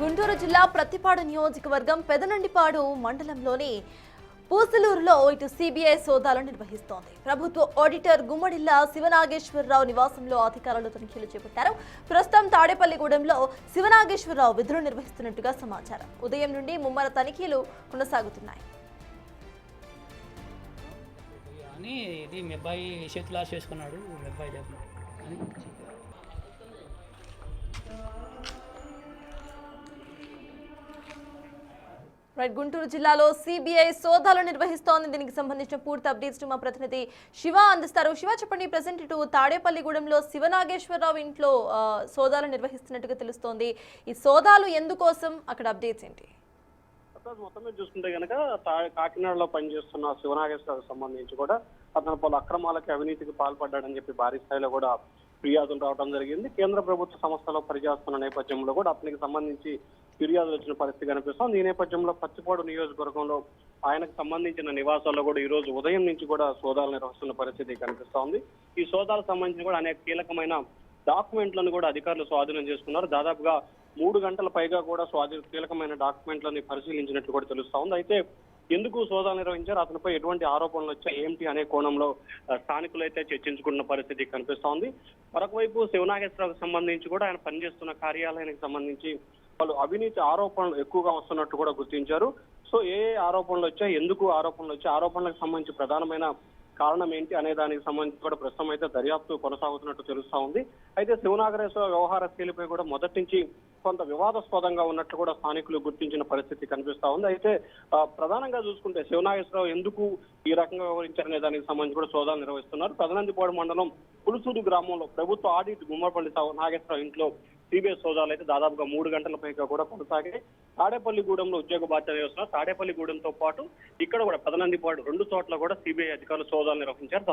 గుంటూరు జిల్లా ప్రత్తిపాడు నియోజకవర్గం పెదనండిపాడు మండలంలోని పూసలూరులో ఇటు సిబిఐ సోదాలు నిర్వహిస్తోంది. ప్రభుత్వ ఆడిటర్ గుమ్మడిల్ల శివనాగేశ్వరరావు నివాసంలో అధికారులు తనిఖీలు చేపట్టారు. ప్రస్తుతం తాడేపల్లిగూడెంలో శివనాగేశ్వరరావు విధులు నిర్వహిస్తున్నట్టుగా సమాచారం. ఉదయం నుండి ముమ్మర తనిఖీలు కొనసాగుతున్నాయి. ఇది మీ అబ్బాయి చేతులు చేసుకున్నాడు, మీ అబ్బాయి గుంటూరు జిల్లాలో సిబిఐ సోదాలు నిర్వహిస్తోంది. దీనికి సంబంధించిన పూర్తి అప్డేట్స్ మా ప్రతినిధి శివ అందిస్తారు. శివ, చెప్పండి, ప్రజెంట్ ఇటు తాడేపల్లిగూడెంలో శివనాగేశ్వరరావు ఇంట్లో సోదాలు నిర్వహిస్తున్నట్టుగా తెలుస్తోంది. ఈ సోదాలు ఎందుకోసం, అక్కడ అప్డేట్స్ ఏంటి? మొత్తం మీద చూసుకుంటే కనుక కాకినాడలో పనిచేస్తున్న శివనాగేశ్వరరావుకు సంబంధించి కూడా అతను పలు అక్రమాలకి అవినీతికి పాల్పడ్డాడని చెప్పి భారీ స్థాయిలో కూడా ఫిర్యాదులు రావడం జరిగింది. కేంద్ర ప్రభుత్వ సంస్థలో పనిచేస్తున్న నేపథ్యంలో కూడా అతనికి సంబంధించి ఫిర్యాదులు వచ్చిన పరిస్థితి కనిపిస్తోంది. ఈ నేపథ్యంలో పత్తిపాడు నియోజకవర్గంలో ఆయనకు సంబంధించిన నివాసాల్లో కూడా ఈ రోజు ఉదయం నుంచి కూడా సోదాలు నిర్వహిస్తున్న పరిస్థితి కనిపిస్తోంది. ఈ సోదాలకు సంబంధించి కూడా అనేక కీలకమైన డాక్యుమెంట్లను కూడా అధికారులు స్వాధీనం చేసుకున్నారు. దాదాపుగా 3 గంటల పైగా కూడా కీలకమైన డాక్యుమెంట్లని పరిశీలించినట్లు కూడా తెలుస్తా ఉంది. అయితే ఎందుకు సోదాలు నిర్వహించారు, అతనిపై ఎటువంటి ఆరోపణలు వచ్చాయి ఏమిటి అనే కోణంలో స్థానికులు అయితే చర్చించుకున్న పరిస్థితి కనిపిస్తోంది. మరొక వైపు శివనాగేశ్వరరావుకు సంబంధించి కూడా ఆయన పనిచేస్తున్న కార్యాలయానికి సంబంధించి పలు అవినీతి ఆరోపణలు ఎక్కువగా వస్తున్నట్టు కూడా గుర్తించారు. సో ఏ ఆరోపణలు వచ్చాయి, ఎందుకు ఆరోపణలు వచ్చాయి, ఆరోపణలకు సంబంధించి ప్రధానమైన కారణం ఏంటి అనే దానికి సంబంధించి కూడా ప్రస్తుతం అయితే దర్యాప్తు కొనసాగుతున్నట్టు తెలుస్తా ఉంది. అయితే శివనాగేశ్వర వ్యవహార శైలిపై కూడా మొదటి నుంచి కొంత వివాదాస్పదంగా ఉన్నట్లు కూడా స్థానికులు గుర్తించిన పరిస్థితి కనిపిస్తా ఉంది. అయితే ప్రధానంగా చూసుకుంటే శివనాగేశ్వరరావు ఎందుకు ఈ రకంగా వ్యవహరించారనే దానికి సంబంధించి కూడా సోదాలు నిర్వహిస్తున్నారు. పెదనందిపాడు మండలం పులుసూరు గ్రామంలో ప్రభుత్వ ఆడిట్ గుమ్మపల్లి నాగేశ్వరరావు ఇంట్లో సిబిఐ సోదాలు అయితే దాదాపుగా 3 గంటల పైగా కూడా కొనసాగాయి. తాడేపల్లిగూడెంలో ఉద్యోగ బాధ్యత చేస్తున్నారు. తాడేపల్లిగూడెంతో పాటు ఇక్కడ కూడా పెదనందిపాడు 2 చోట్ల కూడా సిబిఐ అధికారులు సోదాలు నిర్వహించారు.